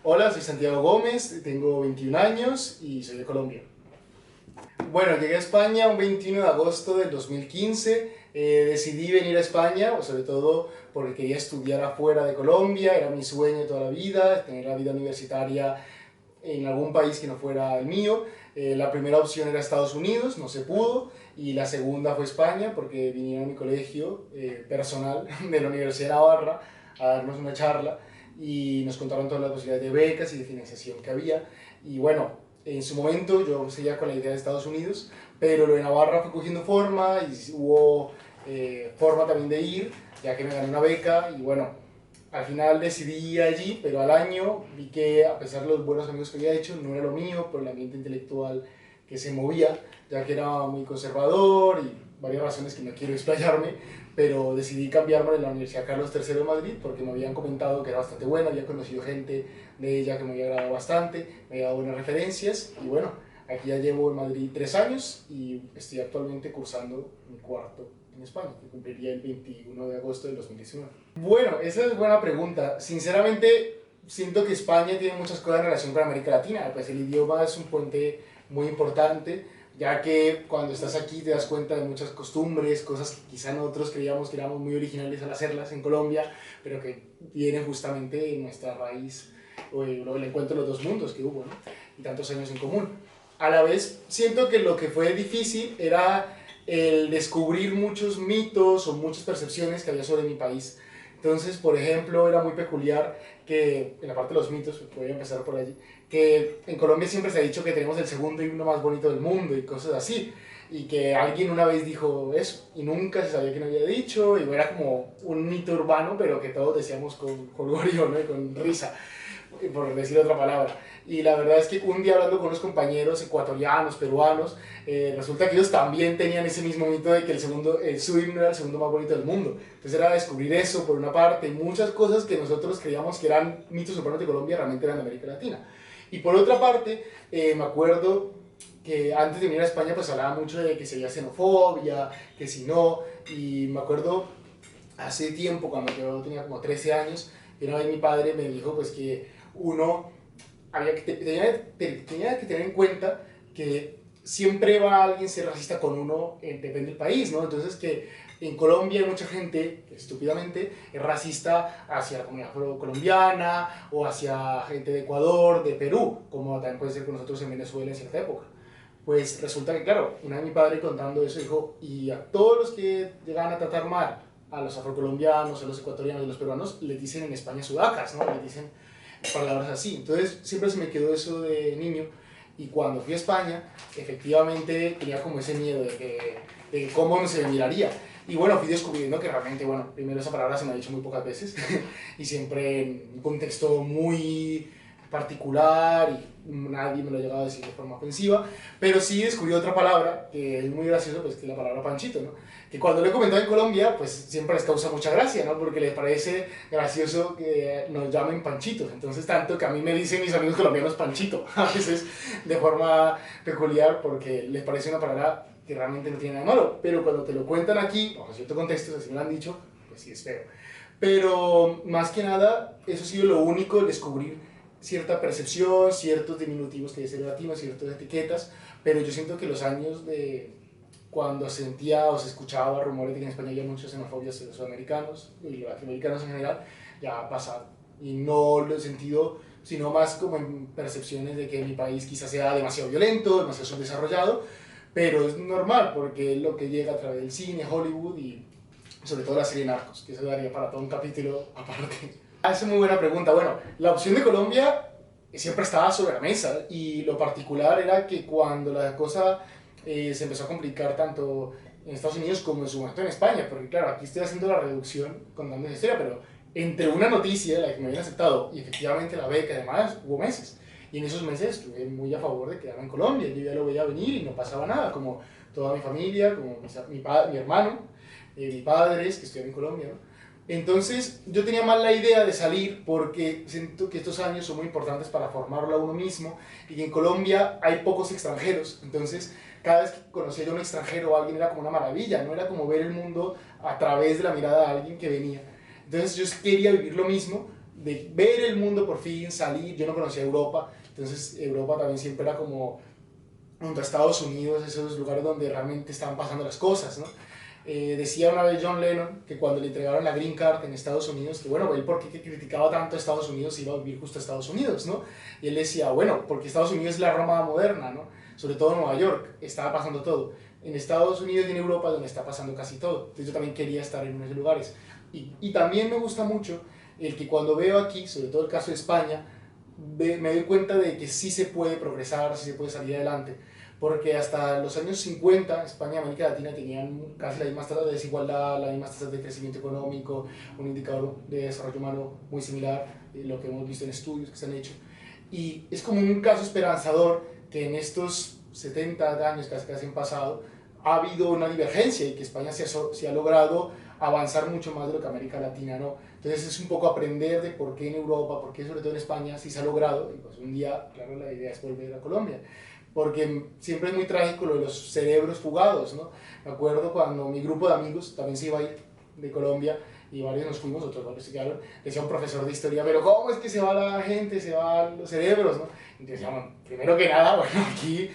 Hola, soy Santiago Gómez, tengo 21 años y soy de Colombia. Bueno, llegué a España un 21 de agosto del 2015. Decidí venir a España, o sobre todo porque quería estudiar afuera de Colombia, era mi sueño toda la vida, tener la vida universitaria en algún país que no fuera el mío. La primera opción era Estados Unidos, no se pudo, y la segunda fue España, porque vinieron a mi colegio personal de la Universidad de Navarra a darnos una charla y nos contaron todas las posibilidades de becas y de financiación que había. Y bueno, en su momento yo seguía con la idea de Estados Unidos, pero lo de Navarra fue cogiendo forma y hubo forma también de ir, ya que me gané una beca y bueno, al final decidí ir allí, pero al año vi que a pesar de los buenos amigos que había hecho, no era lo mío por el ambiente intelectual que se movía, ya que era muy conservador y varias razones que no quiero explayarme, pero decidí cambiarme de la Universidad Carlos III de Madrid porque me habían comentado que era bastante buena, había conocido gente de ella que me había agradado bastante, me había dado buenas referencias y bueno, aquí ya llevo en Madrid 3 años y estoy actualmente cursando mi cuarto en España, que cumpliría el 21 de agosto del 2019. Bueno, esa es buena pregunta. Sinceramente, siento que España tiene muchas cosas en relación con América Latina. Pues el idioma es un puente muy importante, ya que cuando estás aquí te das cuenta de muchas costumbres, cosas que quizá nosotros creíamos que éramos muy originales al hacerlas en Colombia, pero que vienen justamente de nuestra raíz, o el encuentro de los dos mundos que hubo, ¿no? Y tantos años en común. A la vez, siento que lo que fue difícil era el descubrir muchos mitos o muchas percepciones que había sobre mi país. Entonces, por ejemplo, era muy peculiar que, en la parte de los mitos, voy a empezar por allí, que en Colombia siempre se ha dicho que tenemos el segundo himno más bonito del mundo y cosas así, y que alguien una vez dijo eso, y nunca se sabía quién había dicho, y era como un mito urbano, pero que todos decíamos con jolgorio, ¿no? Y con risa, por decir otra palabra. Y la verdad es que un día hablando con unos compañeros ecuatorianos, peruanos, resulta que ellos también tenían ese mismo mito de que su himno era el segundo más bonito del mundo. Entonces era descubrir eso por una parte, y muchas cosas que nosotros creíamos que eran mitos urbanos de Colombia realmente eran de América Latina. Y por otra parte, me acuerdo que antes de venir a España pues hablaba mucho de que si había xenofobia, que si no, y me acuerdo hace tiempo, cuando yo tenía como 13 años, y una vez mi padre me dijo pues que uno tenía que tener en cuenta que siempre va alguien a ser racista con uno, depende del país, ¿no? Entonces que en Colombia hay mucha gente que estúpidamente es racista hacia la comunidad colombiana o hacia gente de Ecuador, de Perú, como también puede ser con nosotros en Venezuela en cierta época. Pues resulta que, claro, una vez mi padre contando eso dijo, y a todos los que llegan a tratar mal a los afrocolombianos, a los ecuatorianos y a los peruanos, les dicen en España sudacas, ¿no? Les dicen palabras así. Entonces siempre se me quedó eso de niño y cuando fui a España, efectivamente tenía como ese miedo de cómo se me miraría. Y bueno, fui descubriendo que realmente, bueno, primero esa palabra se me ha dicho muy pocas veces y siempre en un contexto muy particular y nadie me lo ha llegado a decir de forma ofensiva, pero sí descubrí otra palabra que es muy gracioso, pues que es la palabra panchito, ¿no? Que cuando lo he comentado en Colombia, pues siempre les causa mucha gracia, ¿no? Porque les parece gracioso que nos llamen panchitos, entonces tanto que a mí me dicen mis amigos colombianos panchito, a veces de forma peculiar porque les parece una palabra que realmente no tiene nada de malo, pero cuando te lo cuentan aquí, bajo cierto contexto, así me lo han dicho, pues sí es feo. Pero más que nada, eso ha sido lo único, el descubrir cierta percepción, ciertos diminutivos que es el latino, ciertas etiquetas, pero yo siento que los años de cuando se sentía o se escuchaba rumores de que en España había muchas xenofobias de los sudamericanos y los latinoamericanos en general, ya ha pasado. Y no lo he sentido, sino más como en percepciones de que mi país quizás sea demasiado violento, demasiado subdesarrollado, pero es normal porque es lo que llega a través del cine, Hollywood y sobre todo la serie Narcos, que eso daría para todo un capítulo aparte. Esa es muy buena pregunta. Bueno, la opción de Colombia siempre estaba sobre la mesa y lo particular era que cuando la cosa se empezó a complicar tanto en Estados Unidos como en su momento en España, porque claro, aquí estoy haciendo la reducción contando esa historia, pero entre una noticia, la que me habían aceptado, y efectivamente la beca y demás, hubo meses. Y en esos meses estuve muy a favor de quedarme en Colombia. Yo ya lo veía venir y no pasaba nada, como toda mi familia, como mi hermano, mis padres que estudian en Colombia, ¿no? Entonces yo tenía mal la idea de salir porque siento que estos años son muy importantes para formarlo a uno mismo y que en Colombia hay pocos extranjeros, entonces cada vez que conocía a un extranjero o alguien era como una maravilla, no era como ver el mundo a través de la mirada de alguien que venía. Entonces yo quería vivir lo mismo de ver el mundo por fin, salir. Yo no conocía Europa, entonces Europa también siempre era como junto a Estados Unidos, esos lugares donde realmente estaban pasando las cosas, ¿no? Decía una vez John Lennon que cuando le entregaron la Green Card en Estados Unidos, que bueno, él por qué criticaba tanto a Estados Unidos iba a vivir justo a Estados Unidos, ¿no? Y él decía, bueno, porque Estados Unidos es la Roma moderna, ¿no? Sobre todo en Nueva York, estaba pasando todo. En Estados Unidos y en Europa donde está pasando casi todo. Entonces yo también quería estar en esos lugares. Y también me gusta mucho el que cuando veo aquí, sobre todo el caso de España, me doy cuenta de que sí se puede progresar, sí se puede salir adelante, porque hasta los años 50 España y América Latina tenían casi las mismas tasas de desigualdad, las mismas tasas de crecimiento económico, un indicador de desarrollo humano muy similar, lo que hemos visto en estudios que se han hecho, y es como un caso esperanzador que en estos 70 años casi han pasado, ha habido una divergencia y que España se ha logrado avanzar mucho más de lo que América Latina no. Entonces es un poco aprender de por qué en Europa, por qué sobre todo en España sí se ha logrado, y pues un día, claro, la idea es volver a Colombia, porque siempre es muy trágico lo de los cerebros fugados, ¿no? Me acuerdo cuando mi grupo de amigos también se iba a ir de Colombia, y varios nos fuimos, otros varios se quedaron, decía un profesor de historia, pero ¿cómo es que se va la gente, se van los cerebros, ¿no? Entonces decíamos, primero que nada, bueno, aquí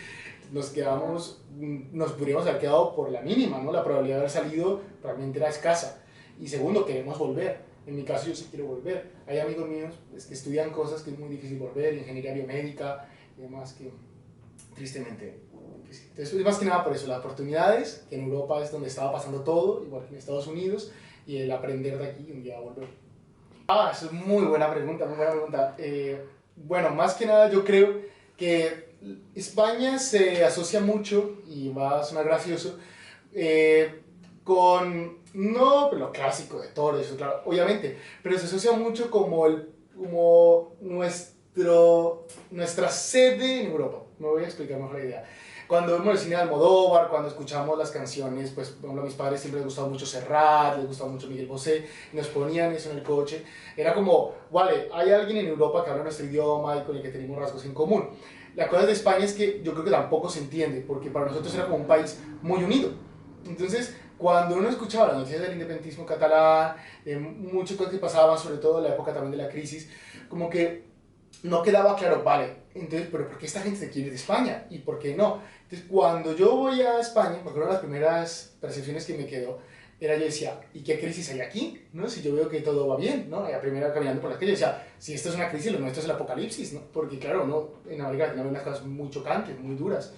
nos quedamos, nos podríamos haber quedado por la mínima, ¿no? La probabilidad de haber salido realmente era escasa. Y segundo, queremos volver. En mi caso yo sí quiero volver. Hay amigos míos que estudian cosas que es muy difícil volver, ingeniería biomédica y demás, que tristemente difícil. Entonces es más que nada por eso, las oportunidades, que en Europa es donde estaba pasando todo, igual que en Estados Unidos, y el aprender de aquí y un día volver. Ah, eso es muy buena pregunta, muy buena pregunta. Bueno, más que nada yo creo que España se asocia mucho, y va a sonar gracioso, con, no lo clásico de todo eso, claro, obviamente, pero se asocia mucho como nuestra sede en Europa. Me voy a explicar mejor la idea. Cuando vemos el cine de Almodóvar, cuando escuchamos las canciones, pues por ejemplo a mis padres siempre les gustaba mucho Serrat, les gustaba mucho Miguel Bosé, y nos ponían eso en el coche. Era como, vale, hay alguien en Europa que habla nuestro idioma y con el que tenemos rasgos en común. La cosa de España es que yo creo que tampoco se entiende, porque para nosotros era como un país muy unido. Entonces, cuando uno escuchaba las noticias del independentismo catalán, de muchas cosas que pasaban, sobre todo en la época también de la crisis, como que no quedaba claro, vale, entonces, pero ¿por qué esta gente se quiere ir de España? ¿Y por qué no? Entonces, cuando yo voy a España, me acuerdo de las primeras percepciones que me quedó, era yo decía, ¿y qué crisis hay aquí? ¿No? Si yo veo que todo va bien, ¿no? Y a primera caminando por la calle, decía, si esto es una crisis, lo nuestro es el apocalipsis, ¿no? Porque claro, ¿no? En América Latina hay unas cosas muy chocantes, muy duras.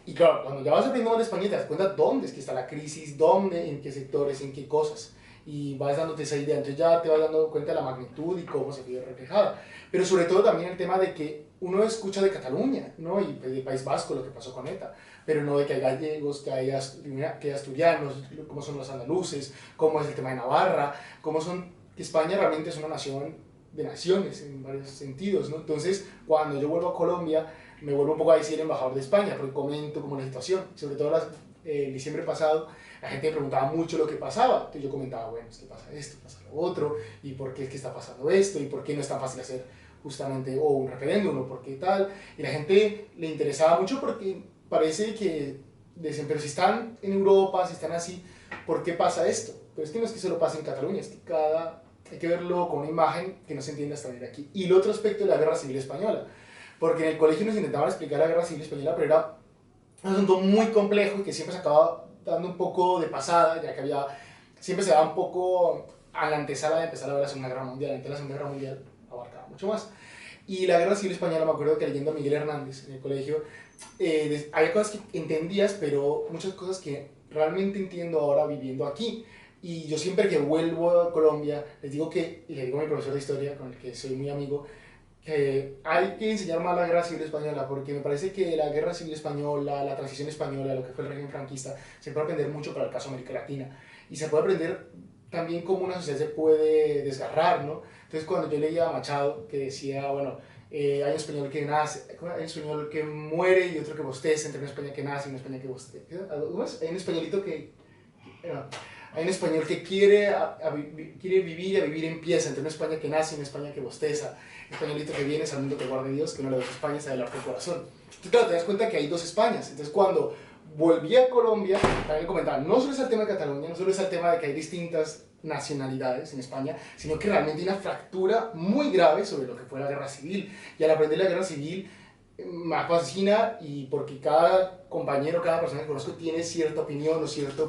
Y claro, cuando ya vas aprendiendo más de España te das cuenta dónde es que está la crisis, dónde, en qué sectores, en qué cosas. Y vas dándote esa idea, entonces ya te vas dando cuenta de la magnitud y cómo se ve reflejada. Pero sobre todo también el tema de que uno escucha de Cataluña, ¿no? Y del País Vasco, lo que pasó con ETA, pero no de que hay gallegos, que hay asturianos, cómo son los andaluces, cómo es el tema de Navarra, cómo son, que España realmente es una nación de naciones en varios sentidos, ¿no? Entonces, cuando yo vuelvo a Colombia, me vuelvo un poco a decir el embajador de España, porque comento como la situación, sobre todo el diciembre pasado, la gente me preguntaba mucho lo que pasaba, entonces yo comentaba, bueno, es que pasa esto, pasa lo otro, y por qué es que está pasando esto, y por qué no es tan fácil hacer justamente o un referéndum, o por qué tal, y la gente le interesaba mucho porque parece que dicen, pero si están en Europa, si están así, ¿por qué pasa esto? Pero es que no es que solo pase en Cataluña, es que hay que verlo con una imagen que no se entiende hasta venir aquí. Y el otro aspecto de la Guerra Civil Española, porque en el colegio nos intentaban explicar la Guerra Civil Española, pero era un asunto muy complejo y que siempre se acaba dando un poco de pasada, ya que siempre se da un poco a la antesala de empezar a ver la Segunda Guerra Mundial. Entonces la Segunda Guerra Mundial abarcaba mucho más. Y la Guerra Civil Española, me acuerdo que leyendo a Miguel Hernández en el colegio, había cosas que entendías, pero muchas cosas que realmente entiendo ahora viviendo aquí. Y yo siempre que vuelvo a Colombia, les digo y le digo a mi profesor de historia, con el que soy muy amigo, que hay que enseñar más la Guerra Civil Española, porque me parece que la Guerra Civil Española, la transición española, lo que fue el régimen franquista, se puede aprender mucho para el caso de América Latina. Y se puede aprender también cómo una sociedad se puede desgarrar, ¿no? Entonces cuando yo leía a Machado, que decía, bueno, hay un español que nace, hay un español que muere y otro que bosteza, entre una España que nace y una España que bosteza. Hay un españolito que... hay un español que quiere vivir y a vivir empieza, entre una España que nace y una España que bosteza. Un españolito que viene, al mundo que guarde Dios, que una de las dos Españas, del arte del corazón. Entonces, claro, te das cuenta que hay dos Españas. Entonces, cuando volví a Colombia, también comentaba, no solo es el tema de Cataluña, no solo es el tema de que hay distintas nacionalidades en España, sino que realmente hay una fractura muy grave sobre lo que fue la guerra civil. Y al aprender la guerra civil me fascina, y porque cada compañero, cada persona que conozco tiene cierta opinión o cierta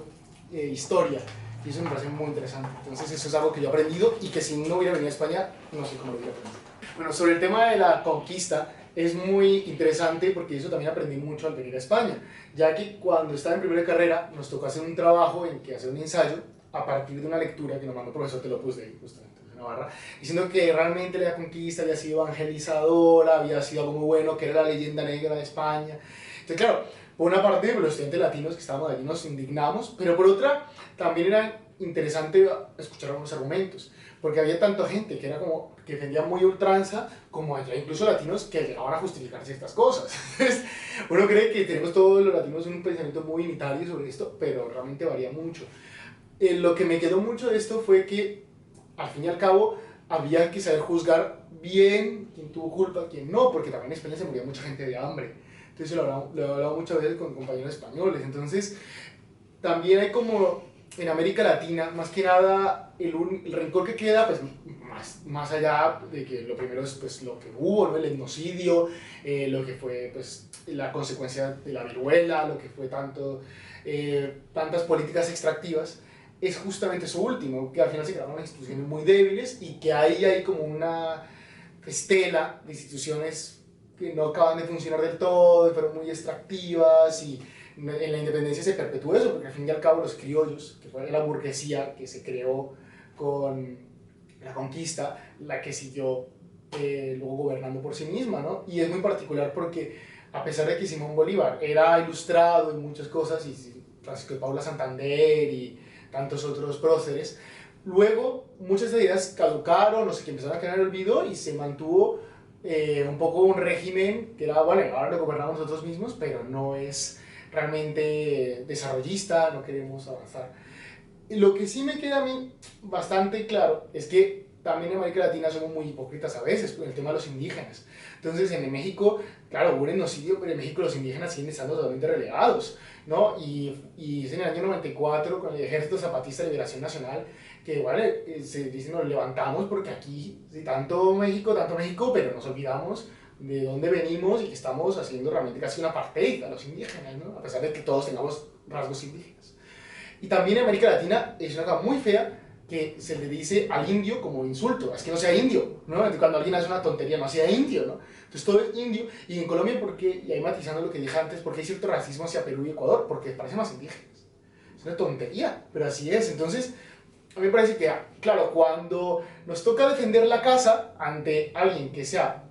historia. Y eso me parece muy interesante. Entonces eso es algo que yo he aprendido y que si no hubiera venido a España, no sé cómo lo hubiera aprendido. Bueno, sobre el tema de la conquista, es muy interesante porque eso también aprendí mucho al venir a España, ya que cuando estaba en primera carrera nos tocó hacer un trabajo en que hacer un ensayo a partir de una lectura que nos mandó el profesor Telopus de ahí, justamente de Navarra, diciendo que realmente la conquista había sido evangelizadora, había sido algo muy bueno, que era la leyenda negra de España. Entonces, claro, por una parte, los estudiantes latinos que estábamos allí nos indignamos, pero por otra, también era interesante escuchar algunos argumentos, porque había tanta gente que era como que defendía muy ultranza, como allá incluso latinos que llegaban a justificar ciertas cosas. Entonces, uno cree que tenemos todos los latinos un pensamiento muy unitario sobre esto, pero realmente varía mucho. Lo que me quedó mucho de esto fue que, al fin y al cabo, había que saber juzgar bien quién tuvo culpa, quién no, porque también en España se moría mucha gente de hambre. Entonces lo he hablado muchas veces con compañeros españoles. Entonces, también hay como en América Latina, más que nada, el rencor que queda, pues más allá de que lo primero es pues, lo que hubo, ¿no? El etnocidio, lo que fue pues, la consecuencia de la viruela, lo que fue tantas políticas extractivas, es justamente eso último, que al final se crearon unas instituciones muy débiles y que ahí hay como una estela de instituciones que no acaban de funcionar del todo, fueron muy extractivas, y en la independencia se perpetuó eso, porque al fin y al cabo los criollos, que fue la burguesía que se creó con la conquista, la que siguió luego gobernando por sí misma, ¿no? Y es muy particular porque a pesar de que Simón Bolívar era ilustrado en muchas cosas, y Francisco de Paula Santander y tantos otros próceres, luego muchas ideas caducaron o se empezaron a quedar en el olvido y se mantuvo un poco un régimen que era, bueno, ahora lo gobernamos nosotros mismos, pero no es realmente desarrollista, no queremos avanzar. Lo que sí me queda a mí bastante claro es que también en América Latina somos muy hipócritas a veces con el tema de los indígenas. Entonces en México, claro, hubo un genocidio, pero en México los indígenas siguen estando totalmente relegados, ¿no? Y es en el año 94 con el Ejército Zapatista de Liberación Nacional que igual se dice nos levantamos porque aquí, sí, tanto México, pero nos olvidamos de dónde venimos y que estamos haciendo realmente casi una apartheid a los indígenas, ¿no? A pesar de que todos tengamos rasgos indígenas. Y también en América Latina es una cosa muy fea que se le dice al indio como insulto, es que no sea indio, ¿no? Cuando alguien hace una tontería, no sea indio, ¿no? Entonces todo es indio. Y en Colombia, porque, y ahí matizando lo que dije antes, porque hay cierto racismo hacia Perú y Ecuador, porque parecen más indígenas. Es una tontería, pero así es. Entonces, a mí me parece que, claro, cuando nos toca defender la casa ante alguien que sea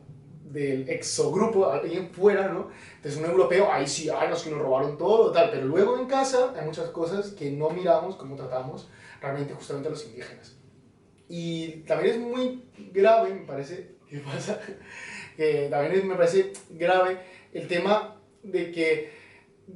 del exogrupo, alguien fuera, ¿no? Entonces un europeo, ahí sí, ay, los que nos robaron todo, tal, pero luego en casa hay muchas cosas que no miramos cómo tratamos realmente justamente a los indígenas. Y también es muy grave, me parece, ¿qué pasa? Que también me parece grave el tema de que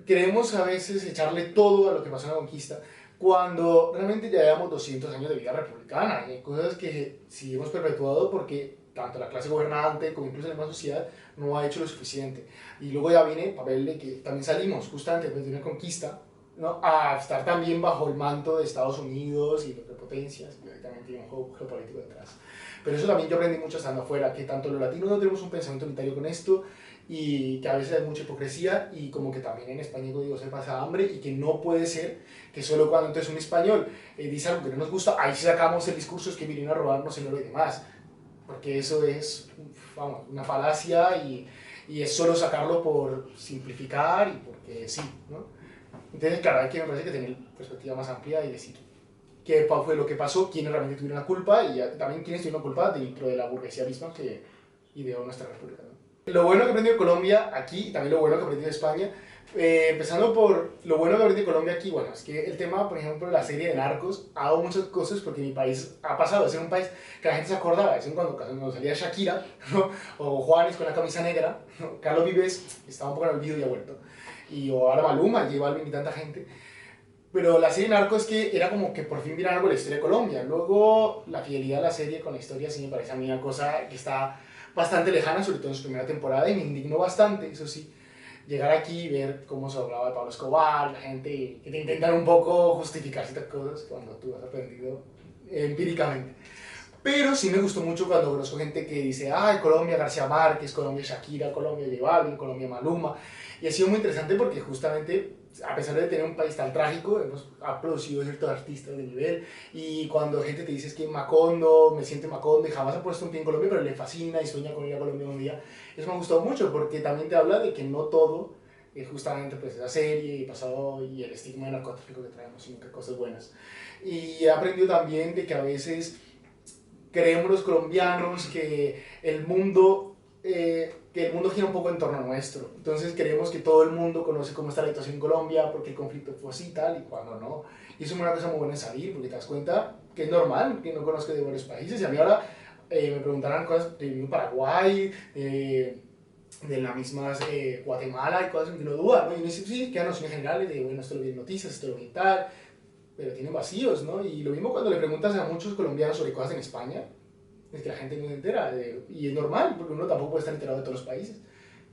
queremos a veces echarle todo a lo que pasó en la conquista, cuando realmente ya llevamos 200 años de vida republicana. Hay cosas que sí hemos perpetuado porque tanto la clase gobernante como incluso la misma sociedad no ha hecho lo suficiente. Y luego ya viene el papel de que también salimos justamente después de una conquista, ¿no? A estar también bajo el manto de Estados Unidos y de potencias, y también tiene un juego geopolítico detrás. Pero eso también yo aprendí mucho estando afuera, que tanto los latinos no tenemos un pensamiento unitario con esto, y que a veces hay mucha hipocresía, y como que también en España, digo, se pasa hambre, y que no puede ser que solo cuando entonces un español dice algo que no nos gusta, ahí sacamos el discurso es que vinieron a robarnos el oro y demás, porque eso es, vamos, una falacia, y es solo sacarlo por simplificar y porque sí, ¿no? Entonces, claro, hay que, me parece que tener perspectiva más amplia y decir qué fue lo que pasó, quiénes realmente tuvieron la culpa, y también quiénes tuvieron la culpa dentro de la burguesía misma que ideó nuestra república, ¿no? Lo bueno que aprendí de Colombia aquí, y también lo bueno que aprendí de España, empezando por lo bueno que aprendí de Colombia aquí, bueno, es que el tema, por ejemplo, de la serie de Narcos, ha dado muchas cosas porque mi país ha pasado de ser un país que la gente se acordaba, de vez en cuando salía Shakira, ¿no? O Juanes con la camisa negra, ¿no? Carlos Vives estaba un poco en el olvido y ha vuelto, y o ahora Maluma, J Balvin y tanta gente. Pero la serie Narcos es que era como que por fin vieran algo de la historia de Colombia. Luego, la fidelidad de la serie con la historia sí me parece a mí una cosa que está bastante lejana, sobre todo en su primera temporada, y me indignó bastante, eso sí. llegar aquí y ver cómo se hablaba de Pablo Escobar, la gente que te intentan un poco justificar ciertas cosas cuando tú has aprendido empíricamente. Pero sí me gustó mucho cuando conozco gente que dice, ah, Colombia García Márquez, Colombia Shakira, Colombia J Balvin, Colombia Maluma. Y ha sido muy interesante porque justamente, a pesar de tener un país tan trágico, ha producido ciertos artistas de nivel. Y cuando gente te dice es que Macondo, me siente Macondo y jamás ha puesto un pie en Colombia, pero le fascina y sueña con ir a Colombia un día, eso me ha gustado mucho porque también te habla de que no todo es justamente pues esa serie y pasado y el estigma del narcotráfico que traemos, sino que cosas buenas. Y he aprendido también de que a veces creemos los colombianos que el mundo gira un poco en torno a nuestro. Entonces creemos que todo el mundo conoce cómo está la situación en Colombia, porque el conflicto fue así tal, y cuando no. Y eso es una cosa muy buena en salir, porque te das cuenta que es normal que no conozcas de varios países. Y a mí ahora me preguntarán cosas de Paraguay, de las mismas Guatemala y cosas que no dudan, ¿no? Y uno dice, sí, quedan nociones generales de, bueno, esto lo vi en noticias, esto lo vi tal, pero tienen vacíos, ¿no? Y lo mismo cuando le preguntas a muchos colombianos sobre cosas en España, es que la gente no se entera, y es normal, porque uno tampoco puede estar enterado de todos los países.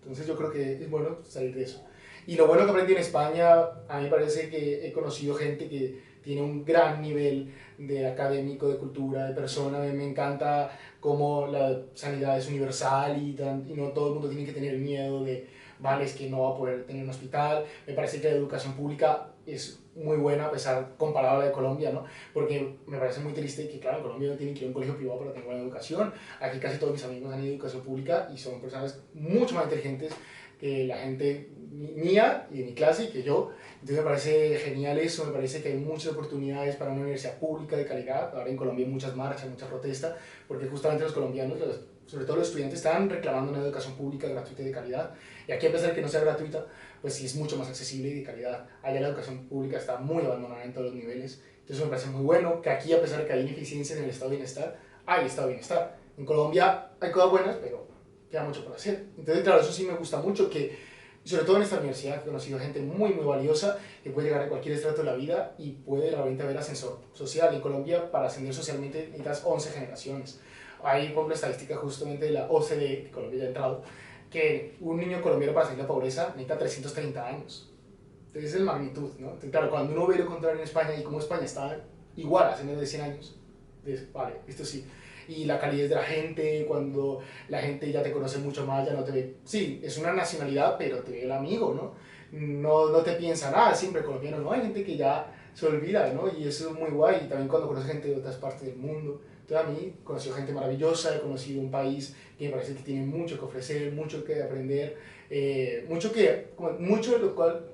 Entonces yo creo que es bueno salir de eso. Y lo bueno que aprendí en España, a mí me parece que he conocido gente que tiene un gran nivel de académico, de cultura, de persona. Me encanta cómo la sanidad es universal y no todo el mundo tiene que tener miedo de, vale, es que no va a poder tener un hospital. Me parece que la educación pública es muy buena, a pesar comparado a la de Colombia, ¿no? Porque me parece muy triste que, claro, en Colombia no tienen que ir a un colegio privado para tener buena educación. Aquí casi todos mis amigos han ido a educación pública y son personas mucho más inteligentes que la gente mía y de mi clase y que yo. Entonces me parece genial eso, me parece que hay muchas oportunidades para una universidad pública de calidad. Ahora en Colombia hay muchas marchas, muchas protestas, porque justamente los colombianos, sobre todo los estudiantes, están reclamando una educación pública gratuita y de calidad. Y aquí, a pesar de que no sea gratuita, pues sí es mucho más accesible y de calidad. Allá la educación pública está muy abandonada en todos los niveles. Entonces me parece muy bueno que aquí, a pesar de que hay ineficiencias en el estado de bienestar, hay estado de bienestar. En Colombia hay cosas buenas, pero queda mucho por hacer. Entonces, claro, eso sí me gusta mucho, que sobre todo en esta universidad he conocido gente muy, muy valiosa que puede llegar a cualquier estrato de la vida y puede realmente haber ascensor social. En Colombia, para ascender socialmente, necesitas 11 generaciones. Hay, por ejemplo, estadística justamente de la OCDE, que Colombia ya ha entrado, que un niño colombiano para salir de la pobreza necesita 330 años. Entonces es magnitud, ¿no? Entonces, claro, cuando uno ve lo contrario en España y como España está igual hace menos de 100 años, dices, vale, esto sí. Y la calidez de la gente, cuando la gente ya te conoce mucho más, ya no te ve, sí, es una nacionalidad, pero te ve el amigo, ¿no? No te piensa nada, siempre colombiano, ¿no? Hay gente que ya se olvida, ¿no? Y eso es muy guay, y también cuando conoces gente de otras partes del mundo. Entonces a mí he conocido gente maravillosa, he conocido un país que me parece que tiene mucho que ofrecer, mucho que aprender, mucho de lo cual,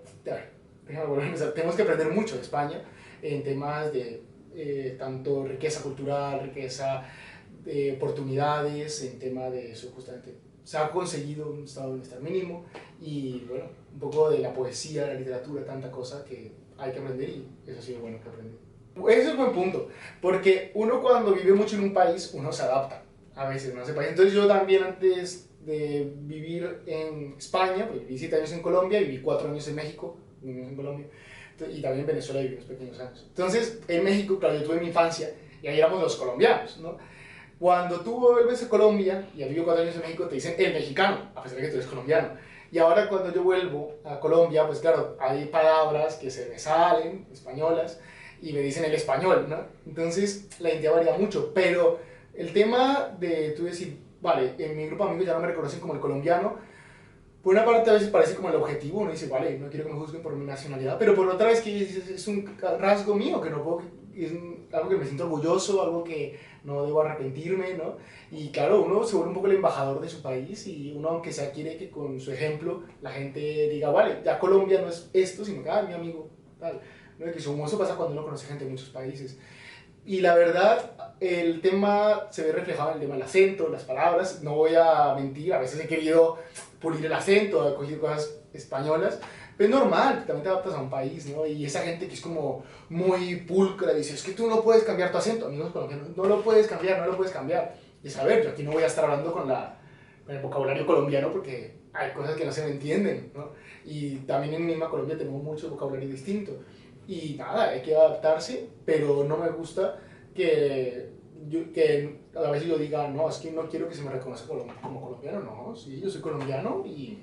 déjame volver a empezar, tenemos que aprender mucho de España en temas de tanto riqueza cultural, riqueza de oportunidades, en tema de eso justamente. Se ha conseguido un estado de bienestar mínimo y bueno, un poco de la poesía, la literatura, tanta cosa que hay que aprender y eso ha sido bueno que aprendí. Ese es un buen punto, porque uno cuando vive mucho en un país, uno se adapta a veces, ¿no? Ese país. Entonces yo también antes de vivir en España, pues viví 7 años en Colombia, viví 4 años en México, viví en Colombia, y también en Venezuela viví unos pequeños años. Entonces en México, claro, yo tuve mi infancia y ahí éramos los colombianos, ¿no? Cuando tú vuelves a Colombia y has vivido 4 años en México, te dicen el mexicano, a pesar de que tú eres colombiano. Y ahora cuando yo vuelvo a Colombia, pues claro, hay palabras que se me salen, españolas, y me dicen el español, ¿no? Entonces la identidad varía mucho, pero el tema de tú decir, vale, en mi grupo de amigos ya no me reconocen como el colombiano, por una parte a veces parece como el objetivo, uno dice, vale, no quiero que me juzguen por mi nacionalidad, pero por otra es que es un rasgo mío, que no puedo, es algo que me siento orgulloso, algo que no debo arrepentirme, ¿no? Y claro, uno se vuelve un poco el embajador de su país y uno, aunque sea, quiere que con su ejemplo la gente diga, vale, ya Colombia no es esto, sino que, ah, mi amigo, tal. ¿No? Que eso pasa cuando uno conoce gente de muchos países. Y la verdad, el tema se ve reflejado en el tema del acento, las palabras. No voy a mentir, a veces he querido pulir el acento, he cogido cosas españolas, pero es normal, también te adaptas a un país, ¿no? Y esa gente que es como muy pulcra dice, es que tú no puedes cambiar tu acento, amigos colombianos, no lo puedes cambiar, no lo puedes cambiar. Y saber, yo aquí no voy a estar hablando con el vocabulario colombiano porque hay cosas que no se me entienden, ¿no? Y también en misma Colombia tenemos mucho vocabulario distinto. Y nada, hay que adaptarse, pero no me gusta que a veces yo diga, no, es que no quiero que se me reconozca como colombiano, no, sí, yo soy colombiano y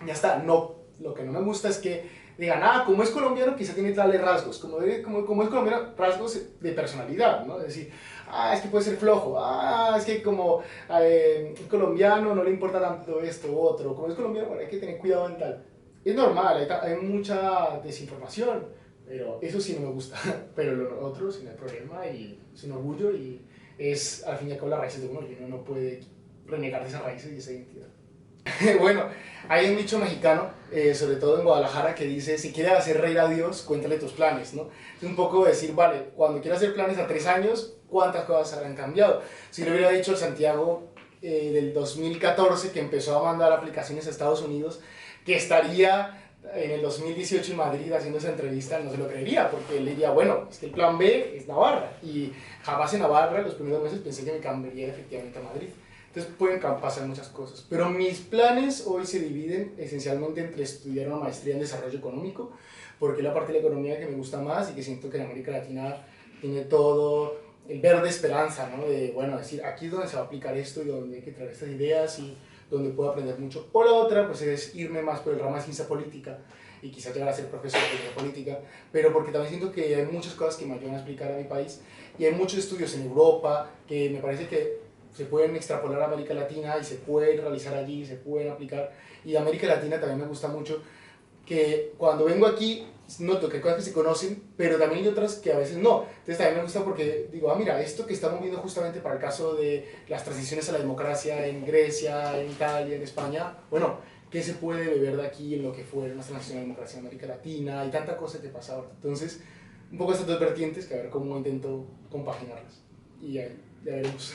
ya está, no lo que no me gusta es que digan, ah, como es colombiano quizá tiene tales rasgos, como es colombiano, rasgos de personalidad, ¿no? Es decir, ah, es que puede ser flojo, ah, es que como es colombiano no le importa tanto esto u otro, como es colombiano, bueno, hay que tener cuidado en tal. Es normal, hay mucha desinformación, pero eso sí no me gusta, pero lo otro sí no hay problema y sin orgullo y es al fin y al cabo las raíces de uno y uno no puede renegar de esas raíces y esa identidad. Bueno, hay un dicho mexicano, sobre todo en Guadalajara, que dice, si quieres hacer reír a Dios, cuéntale tus planes, ¿no? Es un poco decir, vale, cuando quieras hacer planes a 3 años, ¿cuántas cosas habrán cambiado? Si le hubiera dicho el Santiago del 2014, que empezó a mandar aplicaciones a Estados Unidos, que estaría en el 2018 en Madrid haciendo esa entrevista, no se lo creería, porque él diría, bueno, es que el plan B es Navarra, y jamás en Navarra, los primeros meses pensé que me cambiaría efectivamente a Madrid. Entonces pueden pasar muchas cosas. Pero mis planes hoy se dividen esencialmente entre estudiar una maestría en desarrollo económico, porque es la parte de la economía que me gusta más y que siento que en América Latina tiene todo el verde esperanza, ¿no? De, bueno, decir, aquí es donde se va a aplicar esto y donde hay que traer estas ideas y donde puedo aprender mucho. O la otra, pues es irme más por el ramo de ciencia política y quizás llegar a ser profesor de ciencia política, pero porque también siento que hay muchas cosas que me ayudan a explicar a mi país y hay muchos estudios en Europa que me parece que se pueden extrapolar a América Latina y se pueden realizar allí, se pueden aplicar. Y de América Latina también me gusta mucho que cuando vengo aquí noto que hay cosas que se conocen, pero también hay otras que a veces no. Entonces también me gusta porque digo, ah, mira, esto que estamos viendo justamente para el caso de las transiciones a la democracia en Grecia, en Italia, en España, bueno, ¿qué se puede beber de aquí en lo que fue una transición a la democracia en América Latina? Hay tanta cosa que pasa ahora. Entonces, un poco estas dos vertientes que a ver cómo intento compaginarlas. Y ya veremos.